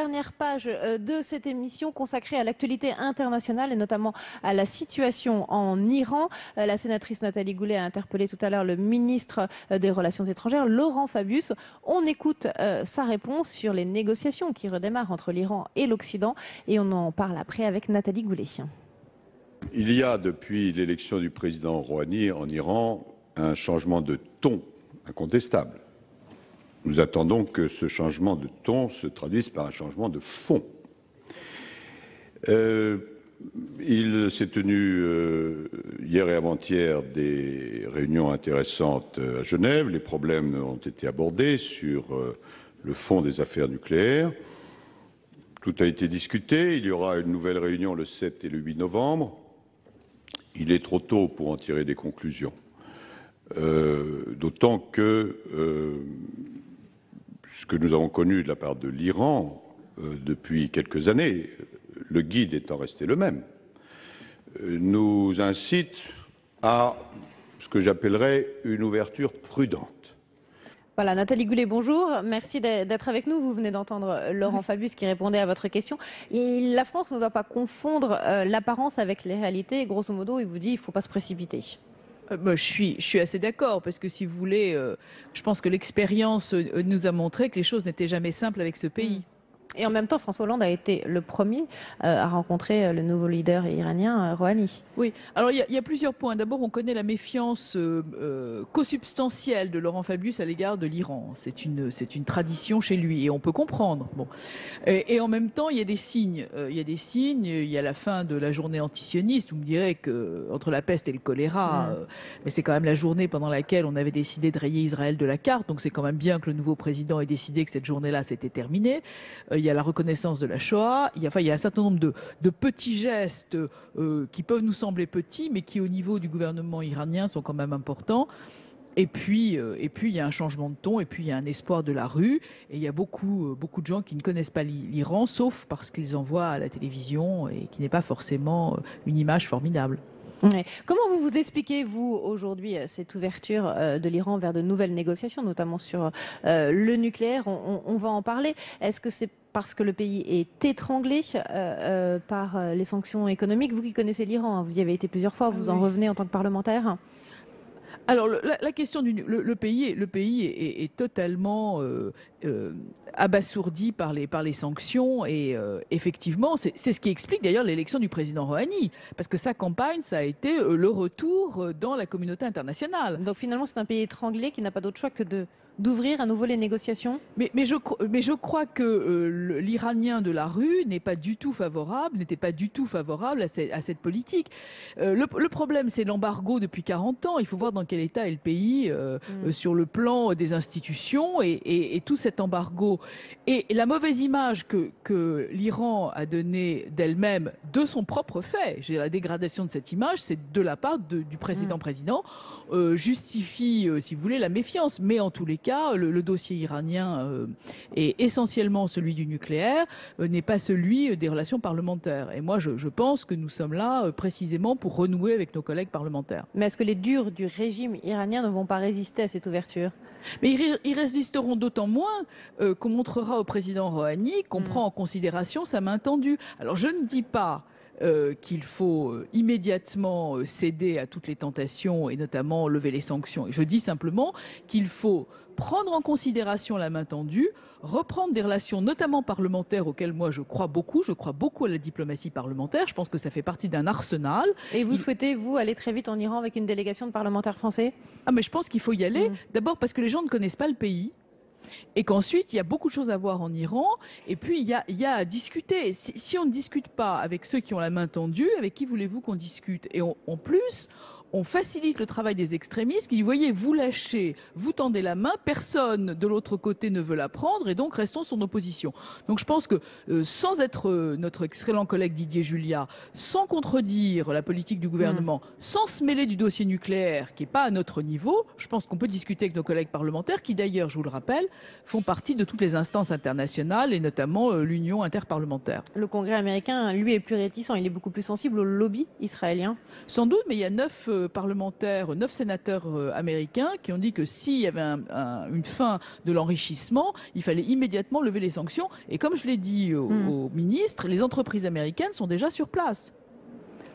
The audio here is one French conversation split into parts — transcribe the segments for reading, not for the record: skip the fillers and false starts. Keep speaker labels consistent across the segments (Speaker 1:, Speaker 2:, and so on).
Speaker 1: Dernière page de cette émission consacrée à l'actualité internationale et notamment à la situation en Iran. La sénatrice Nathalie Goulet a interpellé tout à l'heure le ministre des Relations étrangères, Laurent Fabius. On écoute sa réponse sur les négociations qui redémarrent entre l'Iran et l'Occident et on en parle après avec Nathalie Goulet.
Speaker 2: Il y a depuis l'élection du président Rouhani en Iran un changement de ton incontestable. Nous attendons que ce changement de ton se traduise par un changement de fond. Il s'est tenu hier et avant-hier des réunions intéressantes à Genève. Les problèmes ont été abordés sur le fond des affaires nucléaires. Tout a été discuté. Il y aura une nouvelle réunion le 7 et le 8 novembre. Il est trop tôt pour en tirer des conclusions. D'autant que ce que nous avons connu de la part de l'Iran depuis quelques années, le guide étant resté le même, nous incite à ce que j'appellerais une ouverture prudente.
Speaker 1: Voilà, Nathalie Goulet, bonjour. Merci d'être avec nous. Vous venez d'entendre Laurent Fabius qui répondait à votre question. Et la France ne doit pas confondre l'apparence avec les réalités. Grosso modo, il vous dit qu'il ne faut pas se précipiter.
Speaker 3: Je suis assez d'accord, parce que si vous voulez, je pense que l'expérience nous a montré que les choses n'étaient jamais simples avec ce pays.
Speaker 1: Et en même temps, François Hollande a été le premier à rencontrer le nouveau leader iranien, Rouhani.
Speaker 3: Oui, alors il y a plusieurs points. D'abord, on connaît la méfiance consubstantielle de Laurent Fabius à l'égard de l'Iran. C'est une tradition chez lui et on peut comprendre. Bon. Et en même temps, il y a des signes. Il y a la fin de la journée antisioniste. Vous me direz qu'entre la peste et le choléra, mais c'est quand même la journée pendant laquelle on avait décidé de rayer Israël de la carte. Donc c'est quand même bien que le nouveau président ait décidé que cette journée-là s'était terminée. Il y a la reconnaissance de la Shoah, il y a un certain nombre de petits gestes qui peuvent nous sembler petits, mais qui au niveau du gouvernement iranien sont quand même importants. Et puis il y a un changement de ton, et puis il y a un espoir de la rue, et il y a beaucoup de gens qui ne connaissent pas l'Iran, sauf parce qu'ils en voient à la télévision, et qui n'est pas forcément une image formidable.
Speaker 1: Ouais. Comment vous expliquez, vous, aujourd'hui, cette ouverture de l'Iran vers de nouvelles négociations, notamment sur le nucléaire? On va en parler. Est-ce que c'est parce que le pays est étranglé par les sanctions économiques? Vous qui connaissez l'Iran, hein, vous y avez été plusieurs fois, vous en revenez en tant que parlementaire?
Speaker 3: Alors la question le pays est totalement abasourdi par les sanctions et effectivement c'est ce qui explique d'ailleurs l'élection du président Rouhani, parce que sa campagne, ça a été le retour dans la communauté internationale.
Speaker 1: Donc finalement c'est un pays étranglé qui n'a pas d'autre choix que d'ouvrir à nouveau les négociations?
Speaker 3: Mais je crois que l'Iranien de la rue n'était pas du tout favorable à cette politique. Le problème, c'est l'embargo depuis 40 ans. Il faut voir dans quel état est le pays sur le plan des institutions et tout cet embargo. Et la mauvaise image que l'Iran a donnée d'elle-même, de son propre fait, la dégradation de cette image, c'est de la part du président justifie, si vous voulez, la méfiance. Mais en tous les cas, le dossier iranien est essentiellement celui du nucléaire, n'est pas celui des relations parlementaires. Et moi, je pense que nous sommes là précisément pour renouer avec nos collègues parlementaires.
Speaker 1: Mais est-ce que les durs du régime iranien ne vont pas résister à cette ouverture?
Speaker 3: Mais ils résisteront d'autant moins qu'on montrera au président Rouhani qu'on prend en considération sa main tendue. Alors je ne dis pas qu'il faut immédiatement céder à toutes les tentations et notamment lever les sanctions. Je dis simplement qu'il faut prendre en considération la main tendue, reprendre des relations notamment parlementaires auxquelles moi je crois beaucoup à la diplomatie parlementaire, je pense que ça fait partie d'un arsenal.
Speaker 1: Et vous souhaitez, vous, aller très vite en Iran avec une délégation de parlementaires français?
Speaker 3: Ah mais je pense qu'il faut y aller, d'abord parce que les gens ne connaissent pas le pays. Et qu'ensuite, il y a beaucoup de choses à voir en Iran. Et puis, il y a à discuter. Si on ne discute pas avec ceux qui ont la main tendue, avec qui voulez-vous qu'on discute? Et en plus, on facilite le travail des extrémistes qui disent, voyez, vous lâchez, vous tendez la main, personne de l'autre côté ne veut la prendre, et donc restons son opposition. Donc je pense que sans être notre excellent collègue Didier Julia, sans contredire la politique du gouvernement, sans se mêler du dossier nucléaire qui n'est pas à notre niveau, je pense qu'on peut discuter avec nos collègues parlementaires qui d'ailleurs, je vous le rappelle, font partie de toutes les instances internationales et notamment l'Union interparlementaire.
Speaker 1: Le Congrès américain, lui, est plus réticent, il est beaucoup plus sensible au lobby israélien.
Speaker 3: Sans doute, mais il y a 9 parlementaires, 9 sénateurs américains qui ont dit que s'il y avait une fin de l'enrichissement, il fallait immédiatement lever les sanctions. Et comme je l'ai dit au ministre, les entreprises américaines sont déjà sur place.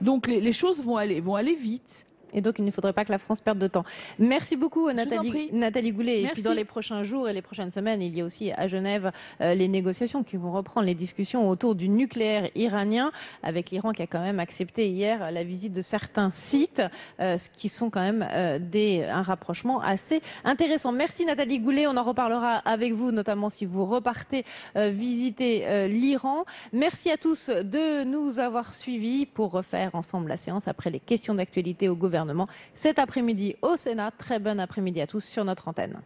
Speaker 3: Donc les choses vont aller vite.
Speaker 1: Et donc, il ne faudrait pas que la France perde de temps. Merci beaucoup, Nathalie Goulet.
Speaker 3: Merci.
Speaker 1: Et puis, dans les prochains jours et les prochaines semaines, il y a aussi à Genève les négociations qui vont reprendre les discussions autour du nucléaire iranien, avec l'Iran qui a quand même accepté hier la visite de certains sites, ce qui sont quand même un rapprochement assez intéressant. Merci, Nathalie Goulet. On en reparlera avec vous, notamment si vous repartez visiter l'Iran. Merci à tous de nous avoir suivis pour refaire ensemble la séance après les questions d'actualité au gouvernement cet après-midi au Sénat. Très bon après-midi à tous sur notre antenne.